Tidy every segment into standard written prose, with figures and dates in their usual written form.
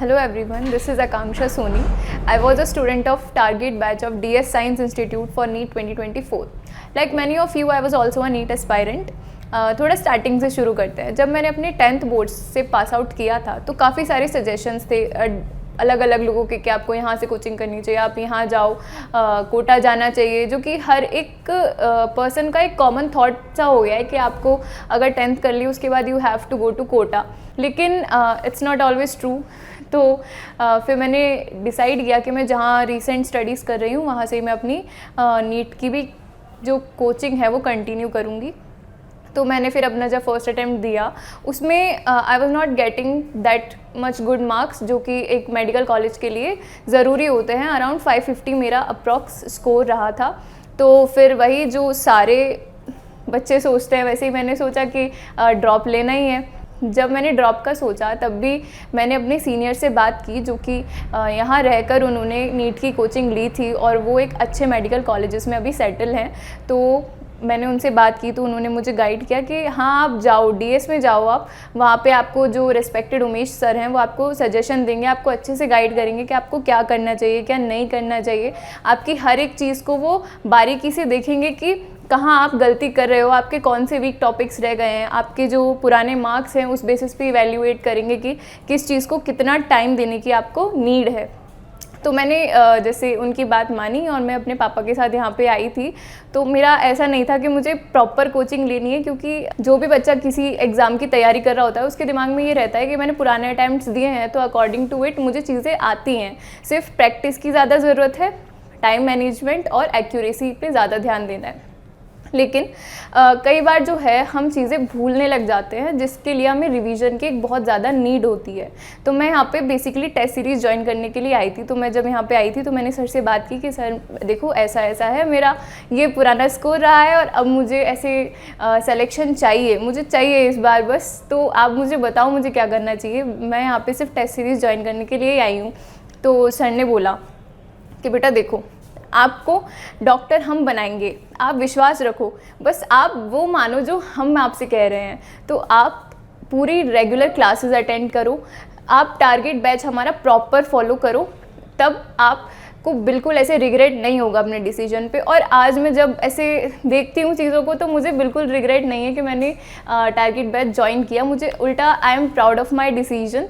Hello everyone, this is Akanksha Soni. I was a student of target batch of DS Science Institute for NEET 2024. Like many of you, I was also a NEET aspirant. थोड़ा starting से शुरू करते हैं। जब मैंने अपने 10th boards से pass out किया था तो काफ़ी सारे सजेशंस थे अलग अलग लोगों के कि आपको यहाँ से कोचिंग करनी चाहिए, आप यहाँ जाओ, कोटा जाना चाहिए, जो कि हर एक पर्सन का एक कॉमन थॉट सा हो गया है कि आपको अगर 10th कर ली उसके बाद you have to go to Kota. लेकिन इट्स नॉट ऑलवेज ट्रू। तो फिर मैंने डिसाइड किया कि मैं जहाँ रिसेंट स्टडीज़ कर रही हूँ वहाँ से मैं अपनी नीट की भी जो कोचिंग है वो कंटिन्यू करूँगी। तो मैंने फिर अपना जब फर्स्ट अटैम्प्ट दिया उसमें I was not getting that much good marks, जो कि एक मेडिकल कॉलेज के लिए ज़रूरी होते हैं। अराउंड 550 मेरा अप्रॉक्स स्कोर रहा था। तो फिर वही जो सारे बच्चे सोचते हैं वैसे ही मैंने सोचा कि ड्रॉप लेना ही है। जब मैंने ड्रॉप का सोचा तब भी मैंने अपने सीनियर से बात की, जो कि यहाँ रहकर उन्होंने नीट की कोचिंग ली थी और वो एक अच्छे मेडिकल कॉलेजेस में अभी सेटल हैं। तो मैंने उनसे बात की तो उन्होंने मुझे गाइड किया कि हाँ आप जाओ, डीएस में जाओ, आप वहाँ पे आपको जो रिस्पेक्टेड उमेश सर हैं वो आपको सजेशन देंगे, आपको अच्छे से गाइड करेंगे कि आपको क्या करना चाहिए क्या नहीं करना चाहिए। आपकी हर एक चीज़ को वो बारीकी से देखेंगे कि कहाँ आप गलती कर रहे हो, आपके कौन से वीक टॉपिक्स रह गए हैं, आपके जो पुराने मार्क्स हैं उस बेसिस पे इवैल्यूएट करेंगे कि किस चीज़ को कितना टाइम देने की आपको नीड है। तो मैंने जैसे उनकी बात मानी और मैं अपने पापा के साथ यहाँ पे आई थी। तो मेरा ऐसा नहीं था कि मुझे प्रॉपर कोचिंग लेनी है, क्योंकि जो भी बच्चा किसी एग्ज़ाम की तैयारी कर रहा होता है उसके दिमाग में ये रहता है कि मैंने पुराने अटैम्प्ट्स दिए हैं तो अकॉर्डिंग टू इट मुझे चीज़ें आती हैं। सिर्फ प्रैक्टिस की ज़्यादा ज़रूरत है, टाइम मैनेजमेंट और एक्यूरेसी पे ज़्यादा ध्यान देना है। लेकिन कई बार जो है हम चीज़ें भूलने लग जाते हैं, जिसके लिए हमें रिवीजन की एक बहुत ज़्यादा नीड होती है। तो मैं यहाँ पे बेसिकली टेस्ट सीरीज़ ज्वाइन करने के लिए आई थी। तो मैं जब यहाँ पे आई थी तो मैंने सर से बात की कि सर देखो ऐसा ऐसा है, मेरा ये पुराना स्कोर रहा है और अब मुझे ऐसे सिलेक्शन चाहिए, मुझे चाहिए इस बार बस। तो आप मुझे बताओ मुझे क्या करना चाहिए, मैं यहाँ पर सिर्फ टेस्ट सीरीज़ ज्वाइन करने के लिए आई हूँ। तो सर ने बोला कि बेटा देखो, आपको डॉक्टर हम बनाएंगे, आप विश्वास रखो, बस आप वो मानो जो हम आपसे कह रहे हैं। तो आप पूरी रेगुलर क्लासेस अटेंड करो, आप टारगेट बैच हमारा प्रॉपर फॉलो करो, तब आपको बिल्कुल ऐसे रिग्रेट नहीं होगा अपने डिसीजन पे। और आज मैं जब ऐसे देखती हूँ चीज़ों को तो मुझे बिल्कुल रिग्रेट नहीं है कि मैंने टारगेट बैच ज्वाइन किया। मुझे उल्टा I am proud of my decision.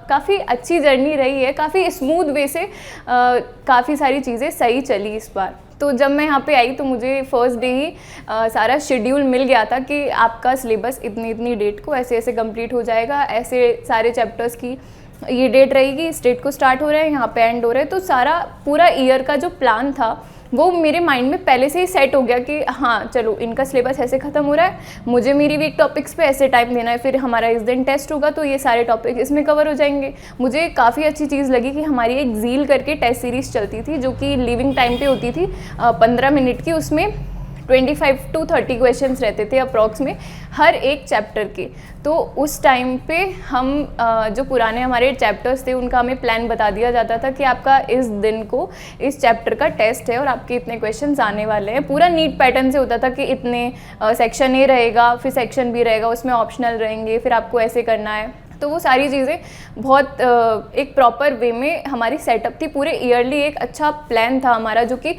काफ़ी अच्छी जर्नी रही है, काफ़ी स्मूथ वे से काफ़ी सारी चीज़ें सही चली इस बार। तो जब मैं यहाँ पे आई तो मुझे फर्स्ट डे ही सारा शेड्यूल मिल गया था कि आपका सिलेबस इतनी इतनी डेट को ऐसे ऐसे कंप्लीट हो जाएगा, ऐसे सारे चैप्टर्स की ये डेट रहेगी, इस डेट को स्टार्ट हो रहा है, यहाँ पे एंड हो रहा है। तो सारा पूरा ईयर का जो प्लान था वो मेरे माइंड में पहले से ही सेट हो गया कि हाँ चलो इनका सिलेबस ऐसे ख़त्म हो रहा है, मुझे मेरी वीक टॉपिक्स पे ऐसे टाइम देना है, फिर हमारा इस दिन टेस्ट होगा तो ये सारे टॉपिक इसमें कवर हो जाएंगे। मुझे काफ़ी अच्छी चीज़ लगी कि हमारी एक ज़ील करके टेस्ट सीरीज़ चलती थी जो कि लिविंग टाइम पे होती थी 15 मिनट की। उसमें 25 to 30 क्वेश्चंस रहते थे अप्रॉक्स में हर एक चैप्टर के। तो उस टाइम पे हम जो पुराने हमारे चैप्टर्स थे उनका हमें प्लान बता दिया जाता था कि आपका इस दिन को इस चैप्टर का टेस्ट है और आपके इतने क्वेश्चंस आने वाले हैं। पूरा नीट पैटर्न से होता था कि इतने सेक्शन ए रहेगा, फिर सेक्शन बी रहेगा, उसमें ऑप्शनल रहेंगे, फिर आपको ऐसे करना है। तो वो सारी चीज़ें बहुत एक प्रॉपर वे में हमारी सेटअप थी। पूरे ईयरली एक अच्छा प्लान था हमारा, जो कि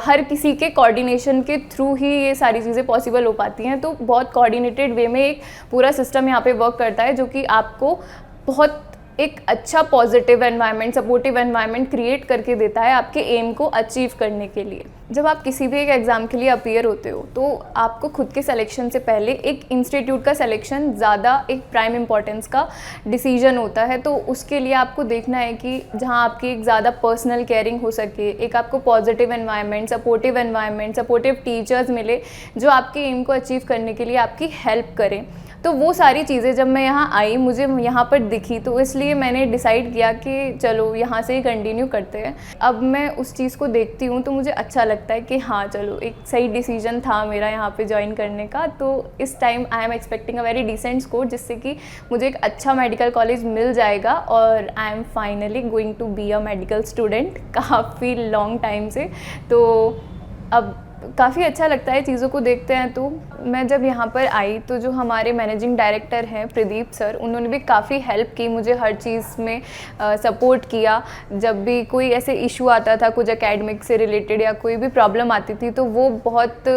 हर किसी के कोऑर्डिनेशन के थ्रू ही ये सारी चीज़ें पॉसिबल हो पाती हैं। तो बहुत कोऑर्डिनेटेड वे में एक पूरा सिस्टम यहाँ पे वर्क करता है, जो कि आपको बहुत एक अच्छा positive environment, supportive environment create करके देता है आपके एम को अचीव करने के लिए। जब आप किसी भी एक एग्ज़ाम के लिए अपीयर होते हो तो आपको खुद के सिलेक्शन से पहले एक इंस्टीट्यूट का सिलेक्शन ज़्यादा एक प्राइम इम्पॉर्टेंस का डिसीजन होता है। तो उसके लिए आपको देखना है कि जहाँ आपकी एक ज़्यादा पर्सनल केयरिंग हो सके, एक आपको पॉजिटिव एनवायरनमेंट, सपोर्टिव टीचर्स मिले जो आपके एम को अचीव करने के लिए आपकी हेल्प करें। तो वो सारी चीज़ें जब मैं यहाँ आई मुझे यहाँ पर दिखी, तो इसलिए मैंने डिसाइड किया कि चलो यहाँ से ही कंटिन्यू करते हैं। अब मैं उस चीज़ को देखती हूँ तो मुझे अच्छा लगता है कि हाँ चलो एक सही डिसीजन था मेरा यहाँ पे ज्वाइन करने का। तो इस time I am expecting a very decent score, जिससे कि मुझे एक अच्छा मेडिकल कॉलेज मिल जाएगा और I am finally going to be a medical student काफ़ी लॉन्ग टाइम से। तो अब काफ़ी अच्छा लगता है चीज़ों को देखते हैं। तो मैं जब यहाँ पर आई तो जो हमारे मैनेजिंग डायरेक्टर हैं प्रदीप सर, उन्होंने भी काफ़ी हेल्प की मुझे, हर चीज़ में सपोर्ट किया। जब भी कोई ऐसे इशू आता था कुछ एकेडमिक से रिलेटेड या कोई भी प्रॉब्लम आती थी तो वो बहुत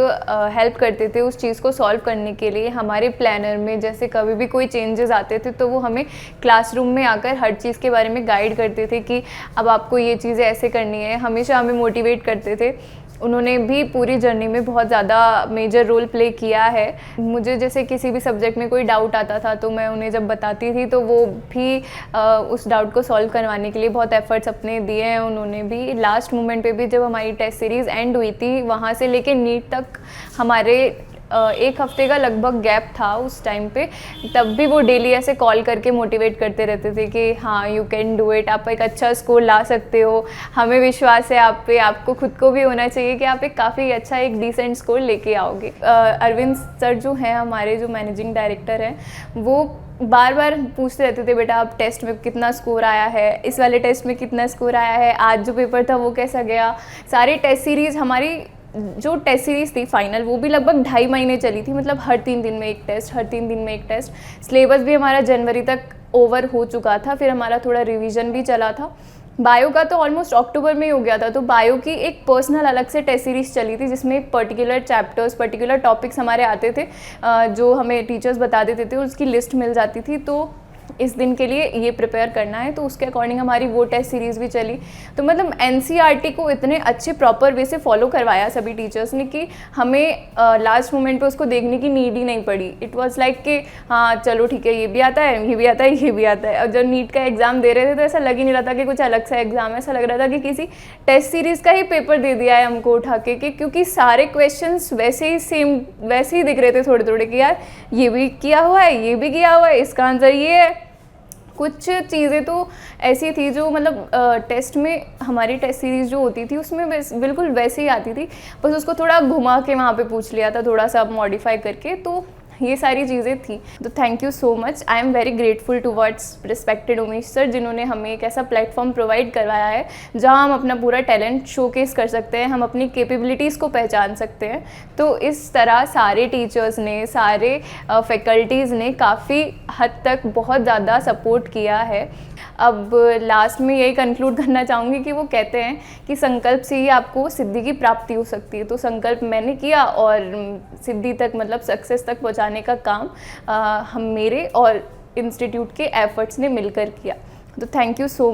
हेल्प करते थे उस चीज़ को सॉल्व करने के लिए। हमारे प्लानर में जैसे कभी भी कोई चेंजेस आते थे तो वो हमें क्लासरूम में आकर हर चीज़ के बारे में गाइड करते थे कि अब आपको ये चीज़ें ऐसे करनी है, हमेशा हमें मोटिवेट करते थे। उन्होंने भी पूरी जर्नी में बहुत ज़्यादा मेजर रोल प्ले किया है। मुझे जैसे किसी भी सब्जेक्ट में कोई डाउट आता था तो मैं उन्हें जब बताती थी तो वो भी उस डाउट को सॉल्व करवाने के लिए बहुत एफर्ट्स अपने दिए हैं। उन्होंने भी लास्ट मोमेंट पे भी जब हमारी टेस्ट सीरीज़ एंड हुई थी, वहाँ से लेके नीट तक हमारे 1 हफ्ते का लगभग गैप था उस टाइम पे, तब भी वो डेली ऐसे कॉल करके मोटिवेट करते रहते थे कि हाँ यू कैन डू इट, आप एक अच्छा स्कोर ला सकते हो, हमें विश्वास है आप पे, आपको खुद को भी होना चाहिए कि आप एक काफ़ी अच्छा एक डिसेंट स्कोर लेके आओगे। अरविंद सर जो हैं हमारे जो मैनेजिंग डायरेक्टर हैं, वो बार बार पूछते रहते थे बेटा आप टेस्ट में कितना स्कोर आया है, इस वाले टेस्ट में कितना स्कोर आया है, आज जो पेपर था वो कैसा गया। सारी टेस्ट सीरीज़ हमारी जो टेस्ट सीरीज़ थी फाइनल, वो भी लगभग 2.5 महीने चली थी, मतलब हर 3 दिन में एक टेस्ट, हर 3 दिन में एक टेस्ट। सिलेबस भी हमारा जनवरी तक ओवर हो चुका था, फिर हमारा थोड़ा रिवीजन भी चला था। बायो का तो ऑलमोस्ट अक्टूबर में ही हो गया था, तो बायो की एक पर्सनल अलग से टेस्ट सीरीज़ चली थी जिसमें पर्टिकुलर चैप्टर्स, पर्टिकुलर टॉपिक्स हमारे आते थे, जो हमें टीचर्स बता देते थे, उसकी लिस्ट मिल जाती थी। तो इस दिन के लिए ये प्रिपेयर करना है, तो उसके अकॉर्डिंग हमारी वो टेस्ट सीरीज़ भी चली। तो मतलब एनसीईआरटी को इतने अच्छे प्रॉपर वे से फॉलो करवाया सभी टीचर्स ने कि हमें लास्ट मोमेंट पे उसको देखने की नीड ही नहीं पड़ी। इट वाज लाइक कि हाँ चलो ठीक है, ये भी आता है, ये भी आता है, ये भी आता है। और जब नीट का एग्ज़ाम दे रहे थे तो ऐसा लग ही नहीं रहा था कि कुछ अलग सा एग्ज़ाम है, ऐसा लग रहा था कि किसी टेस्ट सीरीज़ का ही पेपर दे दिया है हमको उठा के, क्योंकि सारे क्वेश्चन वैसे ही सेम वैसे ही दिख रहे थे थोड़े थोड़े कि यार ये भी किया हुआ है, ये भी किया हुआ है, इसका आंसर ये है। कुछ चीज़ें तो ऐसी थी जो मतलब टेस्ट में हमारी टेस्ट सीरीज़ जो होती थी उसमें बिल्कुल वैसे ही आती थी, बस उसको थोड़ा घुमा के वहाँ पे पूछ लिया था, थोड़ा सा मॉडिफाई करके। तो ये सारी चीज़ें थी। तो thank you so much, I am very grateful towards respected Umesh sir, जिन्होंने हमें एक ऐसा प्लेटफॉर्म प्रोवाइड करवाया है जहाँ हम अपना पूरा टैलेंट शोकेस कर सकते हैं, हम अपनी कैपेबिलिटीज़ को पहचान सकते हैं। तो इस तरह सारे टीचर्स ने, सारे फैकल्टीज़ ने काफ़ी हद तक बहुत ज़्यादा सपोर्ट किया है। अब लास्ट में यही कंक्लूड करना चाहूँगी कि वो कहते हैं कि संकल्प से ही आपको सिद्धि की प्राप्ति हो सकती है। तो संकल्प मैंने किया और सिद्धि तक मतलब सक्सेस तक पहुँचाने का काम हम मेरे और इंस्टीट्यूट के एफर्ट्स ने मिलकर किया। तो थैंक यू सो मच।